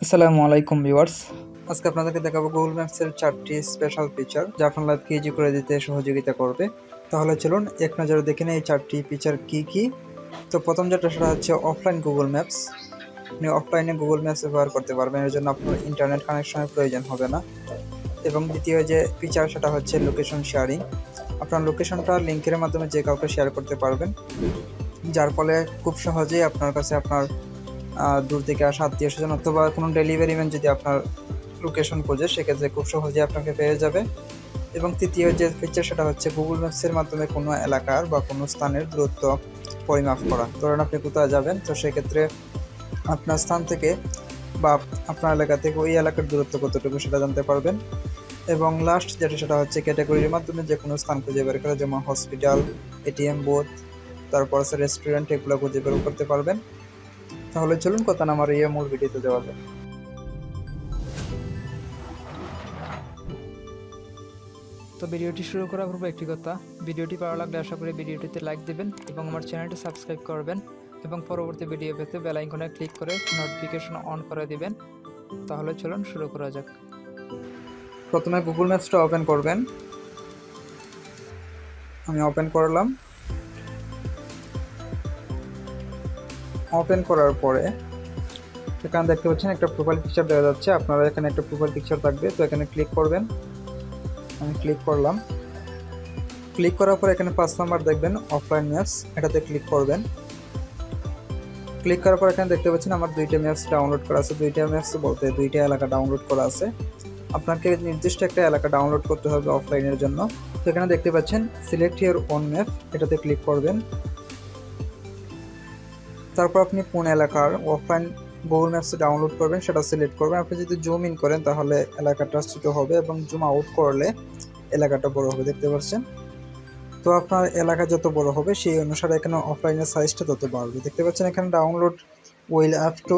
আসসালামু আলাইকুম ভিউয়ার্স। আজকে আপনাদেরকে দেখাবো গুগল ম্যাপসের 4টি স্পেশাল ফিচার যা আপনার লাইফকে ইজি করে দিতে সহযোগিতা করবে। তাহলে চলুন এক নজরে দেখে নিই এই 4টি ফিচার কী কী। তো প্রথম যেটা সেটা হচ্ছে অফলাইন গুগল ম্যাপস। আপনি অফলাইনে গুগল ম্যাপস ব্যবহার করতে পারবেন, এর জন্য আপনার ইন্টারনেট কানেকশনের প্রয়োজন হবে না। এবং দ্বিতীয় যে ফিচার সেটা হচ্ছে লোকেশন শেয়ারিং। আপনার লোকেশনটা লিঙ্কের মাধ্যমে যে কাউকে শেয়ার করতে পারবেন, যার ফলে খুব সহজেই আপনার কাছে আপনার দূর থেকে আসা আত্মীয় স্বজন অথবা কোনো ডেলিভারি ম্যান যদি আপনার লোকেশন খোঁজে সেক্ষেত্রে খুব সহজেই আপনাকে পেয়ে যাবে। এবং তৃতীয় যে ফিচার সেটা হচ্ছে গুগল ম্যাপসের মাধ্যমে কোনো এলাকার বা কোনো স্থানের দূরত্ব পরিমাপ করা। ধরেন আপনি কোথায় যাবেন, তো সেক্ষেত্রে আপনার স্থান থেকে বা আপনার এলাকা থেকে ওই এলাকার দূরত্ব কতটুকু সেটা জানতে পারবেন। এবং লাস্ট যেটা সেটা হচ্ছে ক্যাটাগরির মাধ্যমে যে কোনো স্থান খুঁজে বের করা, যেমন হসপিটাল, এটিএম বুথ, তারপর আছে রেস্টুরেন্ট, এগুলো খুঁজে বের করতে পারবেন। তাহলে চলুন কথা না আমার মূল ভিডিওতে যাওয়া যাক। তো ভিডিওটি শুরু করার পূর্বে একটি কথা, ভিডিওটি ভালো লাগলে আশা করি ভিডিওটিতে লাইক দেবেন এবং আমার চ্যানেলটি সাবস্ক্রাইব করবেন এবং পরবর্তী ভিডিও পেতে বেল আইকনে ক্লিক করে নোটিফিকেশন অন করে দিবেন। তাহলে চলুন শুরু করা যাক। প্রথমে গুগল ম্যাপসটা ওপেন করবেন। আমি ওপেন করলাম। ওপেন করার পরে এখানে দেখতে পাচ্ছেন একটা প্রোফাইল পিকচার দেওয়া যাচ্ছে। আপনারা এখানে একটা প্রোফাইল পিকচার থাকবে, তো এখানে ক্লিক করবেন। আমি ক্লিক করলাম। ক্লিক করার পর এখানে 5 নাম্বার দেখবেন অফলাইন ম্যাপস, এটাতে ক্লিক করবেন। ক্লিক করার পর এখানে দেখতে পাচ্ছেন আমার 2টা ম্যাপস ডাউনলোড করা আছে। 2টা ম্যাপস বলতে 2টা এলাকা ডাউনলোড করা আছে। আপনাকে নির্দিষ্ট একটা এলাকা ডাউনলোড করতে হবে অফলাইনের জন্য। তো এখানে দেখতে পাচ্ছেন সিলেক্ট ইওর ওন ম্যাপ, এটাতে ক্লিক করবেন। তারপর আপনি কোন এলাকার অফলাইন গুগল ম্যাপসে ডাউনলোড করবেন সেটা সিলেক্ট করবেন। আপনি যদি জুম ইন করেন তাহলে এলাকাটা ছোট হবে এবং জুম আউট করলে এলাকাটা বড় হবে, দেখতে পাচ্ছেন। তো আপনার এলাকা যত বড় হবে সেই অনুসারে এখানে অফলাইনের সাইজটা তত বাড়বে, দেখতে পাচ্ছেন। এখানে download will up to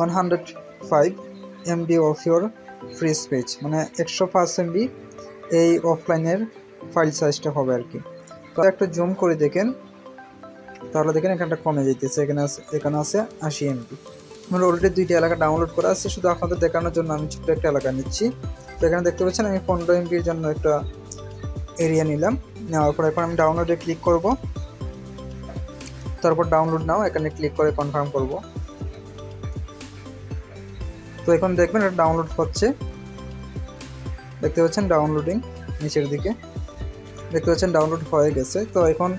105 MB of your free space, মানে 105 MB এই অফলাইনের ফাইল সাইজটা হবে আর কি। তো একটু জুম করে দেখেন, তাহলে দেখেন এখানটা কমে যেতেছে। এখানে আছে 80 MB। আমার অলরেডি 2টা এলাকা ডাউনলোড করা আছে, শুধু আপনাদের দেখানোর জন্য আমি ছোট্ট একটা এলাকা নিচ্ছি। তো এখানে দেখতে পাচ্ছেন আমি 15 MBর জন্য একটা এরিয়া নিলাম। নেওয়ার পর এখন আমি ডাউনলোডে ক্লিক করব। তারপর ডাউনলোড নাও, এখানে ক্লিক করে কনফার্ম করব। তো এখন দেখবেন এটা ডাউনলোড হচ্ছে, দেখতে পাচ্ছেন ডাউনলোডিং নিচের দিকে, দেখতে পাচ্ছেন ডাউনলোড হয়ে গেছে। তো এখন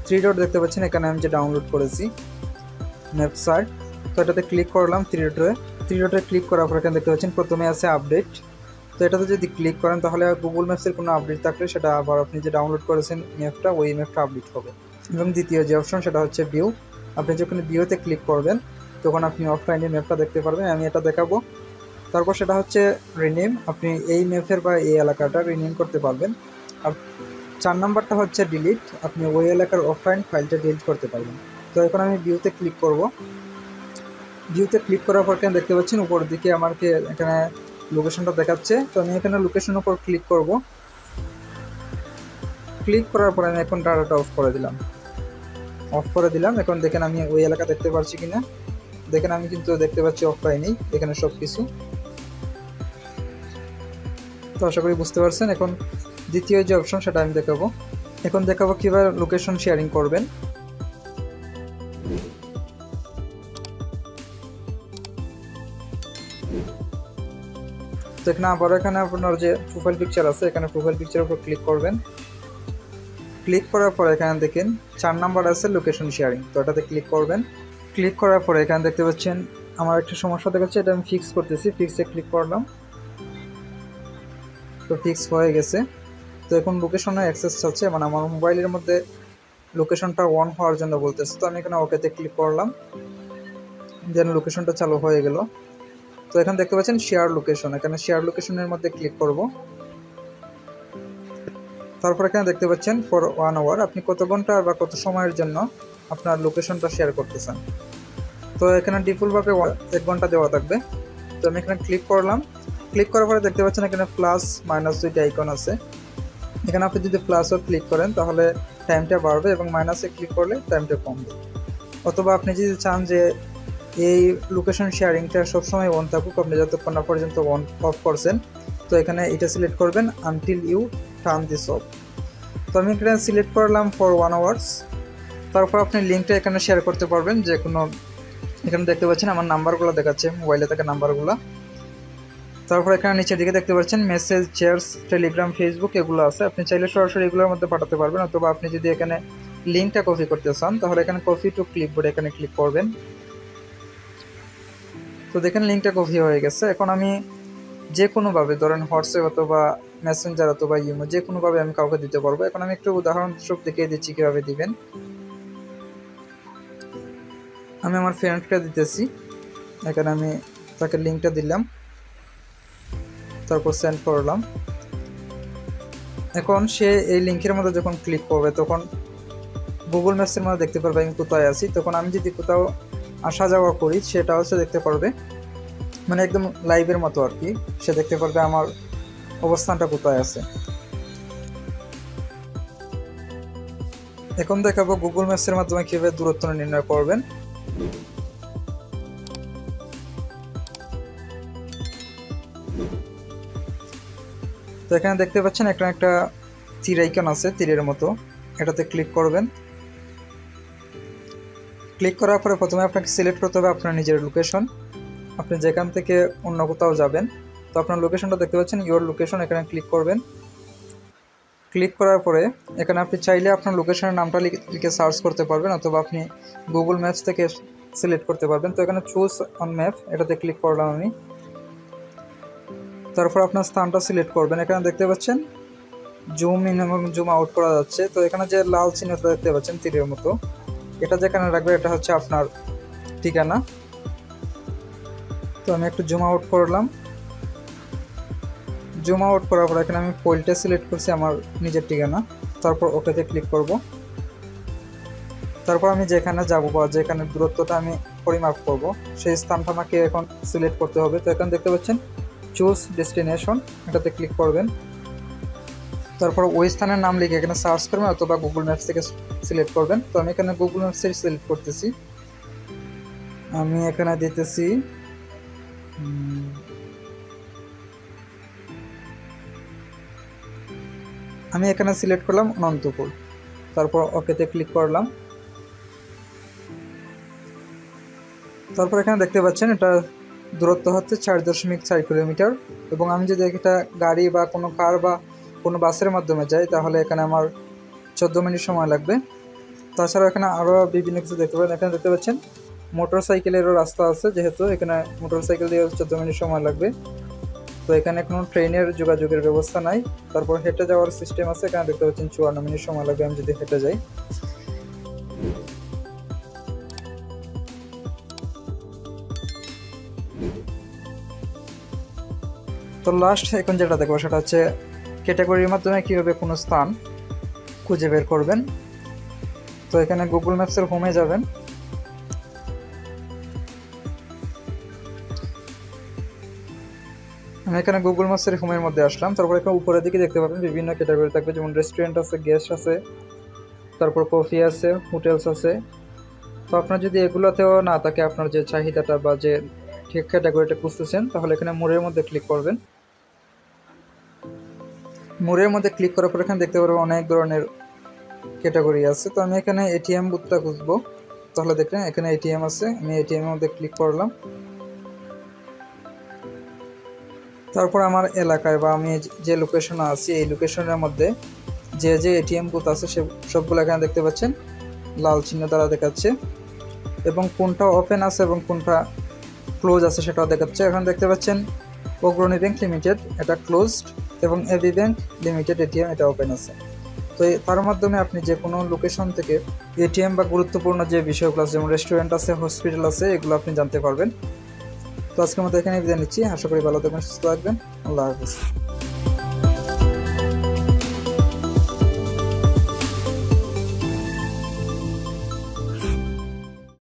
3 ডট দেখতে পাচ্ছেন, এখানে আমি যে ডাউনলোড করেছি ম্যাপসাইট, তো এটাতে ক্লিক করলাম। 3 ডটে ক্লিক করার পর এখানে দেখতে পাচ্ছেন প্রথমে আছে আপডেট। তো এটাতে যদি ক্লিক করেন তাহলে গুগল ম্যাপসের কোনো আপডেট থাকলে সেটা আবার আপনি যে ডাউনলোড করেছেন ম্যাপটা, ওই ম্যাপটা আপডেট হবে। এবং দ্বিতীয় যে অপশন সেটা হচ্ছে ভিউ। আপনি যখন ভিউতে ক্লিক করবেন তখন আপনি অফলাইনে ম্যাপটা দেখতে পারবেন। আমি এটা দেখাবো। তারপর সেটা হচ্ছে রিনেম, আপনি এই ম্যাপের বা এই এলাকাটা রিনেম করতে পারবেন। আর 4 নাম্বারটা হচ্ছে ডিলিট, আপনি ওই এলাকার অফলাইন ফাইলটা ডিলিট করতে পারবেন। তো এখন আমি ভিউতে ক্লিক করব। ভিউতে ক্লিক করার পর এখানে দেখতে পাচ্ছেন উপরের দিকে আমাকে এখানে লোকেশনটা দেখাচ্ছে। তো আমি এখানে লোকেশনের উপর ক্লিক করব। ক্লিক করার পর আমি এখন ডাটাটা অফ করে দিলাম। এখন দেখেন আমি ওই এলাকা দেখতে পাচ্ছি কিনা। দেখেন আমি কিন্তু দেখতে পাচ্ছি অফলাইনেই এখানে সব কিছু। তো আশা করি বুঝতে পারছেন। এখন দ্বিতীয় যে অপশন সেটা আমি দেখাবো। এখন দেখাবো কীভাবে লোকেশন শেয়ারিং করবেন। তো এখানে আবার এখানে আপনার যে প্রোফাইল পিকচার আছে, এখানে প্রোফাইল পিকচারের উপর ক্লিক করবেন। ক্লিক করার পর এখানে দেখেন 4 নাম্বার আছে লোকেশন শেয়ারিং, তো এটাতে ক্লিক করবেন। ক্লিক করার পরে এখানে দেখতে পাচ্ছেন আমার একটা সমস্যা দেখাচ্ছে, এটা আমি ফিক্স করতেছি। ফিক্সে ক্লিক করলাম, তো ফিক্স হয়ে গেছে। তো এখন লোকেশনে অ্যাক্সেস চাচ্ছে, মানে আমার মোবাইলের মধ্যে লোকেশনটা অন হওয়ার জন্য বলতেছে। তো আমি এখানে ওকেতে ক্লিক করলাম, দেন লোকেশনটা চালু হয়ে গেল। তো এখানে দেখতে পাচ্ছেন শেয়ার লোকেশন, এখানে শেয়ার লোকেশনের মধ্যে ক্লিক করব। তারপর এখানে দেখতে পাচ্ছেন ফর 1 আওয়ার, আপনি কত ঘন্টা বা কত সময়ের জন্য আপনার লোকেশনটা শেয়ার করতেছেন। তো এখানে ডিফল্টভাবে 1 ঘন্টা দেওয়া থাকবে। তো আমি এখানে ক্লিক করলাম। ক্লিক করার পরে দেখতে পাচ্ছেন এখানে প্লাস মাইনাস 2টা আইকন আছে। এখানে আপনি যদি প্লাসও ক্লিক করেন তাহলে টাইমটা বাড়বে এবং মাইনাসে ক্লিক করলে টাইমটা কমবে। অথবা আপনি যদি চান যে এই লোকেশন শেয়ারিংটা সবসময় অন থাকুক, আপনি যতক্ষণ না পর্যন্ত অন অফ করছেন। তো এখানে এটা সিলেক্ট করবেন until you turn this off. তো আমি এখানে সিলেক্ট করলাম ফর 1 আওয়ার্স। তারপর আপনি লিঙ্কটা এখানে শেয়ার করতে পারবেন যে কোনো, এখানে দেখতে পাচ্ছেন আমার নাম্বারগুলো দেখাচ্ছে, মোবাইলে থাকা নাম্বারগুলো। তারপর এখানে নিচের দিকে দেখতে পাচ্ছেন মেসেজ, চ্যাটস, টেলিগ্রাম, ফেসবুক এগুলো আছে। আপনি চাইলে সরাসরি এগুলোর মধ্যে পাঠাতে পারবেন, অথবা আপনি যদি এখানে লিঙ্কটা কপি করতে চান তাহলে এখানে কপি টু ক্লিপবোর্ড এখানে ক্লিক করবেন। তো দেখেন লিঙ্কটা কপি হয়ে গেছে। এখন আমি যে কোনোভাবে ধরেন হোয়াটসঅ্যাপ অথবা মেসেঞ্জার অথবা ইমো যে কোনোভাবে আমি কাউকে দিতে পারবো। এখন আমি একটু উদাহরণস্বরূপ দেখিয়ে দিচ্ছি কীভাবে দিবেন। আমি আমার ফ্রেন্ডকে দিতেছি, এখানে আমি তাকে লিঙ্কটা দিলাম, তারপর সেন্ড করলাম। এখন সে এই লিঙ্কের মধ্যে যখন ক্লিক করবে তখন গুগল ম্যাপসের মধ্যে দেখতে পারবে আমি কোথায় আছি। তখন আমি যদি কোথাও আসা যাওয়া করি সেটাও সে দেখতে পারবে, মানে একদম লাইভের মতো আর কি। সে দেখতে পারবে আমার অবস্থানটা কোথায় আছে। এখন দেখাবো গুগল ম্যাপসের মাধ্যমে কীভাবে দূরত্ব নির্ণয় করবেন। তো এখানে দেখতে পাচ্ছেন একটা তীর আইকন আছে, তীরের মতো, এটাতে ক্লিক করবেন। ক্লিক করার পরে প্রথমে আপনাকে সিলেক্ট করতে হবে আপনার নিজের লোকেশন, আপনি যেখান থেকে অন্য কোথাও যাবেন। তো আপনার লোকেশনটা দেখতে পাচ্ছেন, ইওর লোকেশন, এখানে ক্লিক করবেন। ক্লিক করার পরে এখানে আপনি চাইলে আপনার লোকেশনের নামটা লিখে সার্চ করতে পারবেন, অথবা আপনি গুগল ম্যাপস থেকে সিলেক্ট করতে পারবেন। তো এখানে চুজ অন ম্যাপ এটাতে ক্লিক করলাম আমি। তারপর আপনার স্থানটা সিলেক্ট করবেন। এখানে দেখতে পাচ্ছেন জুম ইন এবং জুম আউট করা যাচ্ছে। তো এখানে যে লাল চিহ্নটা দেখতে পাচ্ছেন তীরের মতো, এটা যেখানে রাখবে এটা হচ্ছে আপনার ঠিকানা। তো আমি একটু জুম আউট করলাম। জুম আউট করার পর এখানে আমি পয়েন্টটা সিলেক্ট করছি আমার নিজের ঠিকানা, তারপর ওকেতে ক্লিক করব। তারপর আমি যেখানে যাব বা যেখানে দূরত্বটা আমি পরিমাপ করব সেই স্থানটা আমাকে এখন সিলেক্ট করতে হবে। তো এখানে দেখতে পাচ্ছেন চুজ ডেস্টিনেশন, এটাতে ক্লিক করবেন। তারপর ওই স্থানের নাম লিখে এখানে সার্চ করবেন, অথবা গুগল ম্যাপস থেকে সিলেক্ট করবেন। তো আমি এখানে গুগল ম্যাপস থেকে সিলেক্ট করতেছি। আমি এখানে দিতেছি আমি এখানে সিলেক্ট করলাম অনন্তপুর, তারপর ওকেতে ক্লিক করলাম। তারপর এখানে দেখতে পাচ্ছেন এটা দূরত্ব হচ্ছে 4.4 কিলোমিটার। এবং আমি যদি এটা গাড়ি বা কোনো কার বা কোনো বাসের মাধ্যমে যাই তাহলে এখানে আমার 14 মিনিট সময় লাগবে। তাছাড়াও এখানে আরও বিভিন্ন কিছু দেখতে পাবেন। এখানে দেখতে পাচ্ছেন মোটর সাইকেলেরও রাস্তা আছে, যেহেতু এখানে মোটর সাইকেল দিয়ে 14 মিনিট সময় লাগবে। তো এখানে কোনো ট্রেনের যোগাযোগের ব্যবস্থা নাই। তারপর হেঁটে যাওয়ার সিস্টেম আছে, এখানে দেখতে পাচ্ছেন 54 মিনিট সময় লাগবে আমি যদি হেঁটে যাই। তো লাস্ট এখন যেটা দেখবো সেটা হচ্ছে ক্যাটাগরির মাধ্যমে কীভাবে কোনো স্থান খুঁজে বের করবেন। তো এখানে গুগল ম্যাপসের হোমে যাবেন। আমি এখানে গুগল ম্যাপসের হোমের মধ্যে আসলাম। তারপর এখানে উপরের দিকে দেখতে পাবেন বিভিন্ন ক্যাটাগরি থাকবে, যেমন রেস্টুরেন্ট আছে, গেস্ট আছে, তারপর কফি আছে, হোটেলস আছে। তো আপনার যদি এগুলোতেও না থাকে আপনার যে চাহিদাটা বা যে ঠিক ক্যাটাগরিটা খুঁজতেছেন, তাহলে এখানে মোড়ের মধ্যে ক্লিক করবেন। মোড়ের মধ্যে ক্লিক করার পর এখানে দেখতে পারবেন অনেক ধরনের ক্যাটাগরি আছে। তো আমি এখানে এটিএম বুথটা খুঁজবো, তাহলে দেখেন এখানে এটিএম আছে, আমি এটিএম এর মধ্যে ক্লিক করলাম। তারপর আমার এলাকায় বা আমি যে লোকেশনে আছি এই লোকেশনের মধ্যে যে এটিএম বুথ আছে সে সবগুলো এখানে দেখতে পাচ্ছেন লাল চিহ্ন দ্বারা দেখাচ্ছে, এবং কোনটা ওপেন আছে এবং কোনটা ক্লোজ আছে সেটাও দেখাচ্ছে। এখন দেখতে পাচ্ছেন অগ্রণী ব্যাংক লিমিটেড এটা ক্লোজড, এবং এবি ব্যাংক লিমিটেড এটিএম এটা ওপেন আছে। তো তার মাধ্যমে আপনি যে কোনো লোকেশন থেকে এটিএম বা গুরুত্বপূর্ণ যে বিষয়গুলো আছে, যেমন রেস্টুরেন্ট আছে, হসপিটাল আছে, এগুলো আপনি জানতে পারবেন। তো আজকের মতো এখানে বিদায় নিচ্ছি। আশা করি ভালো থাকবেন, সুস্থ থাকবেন। আল্লাহ হাফেজ।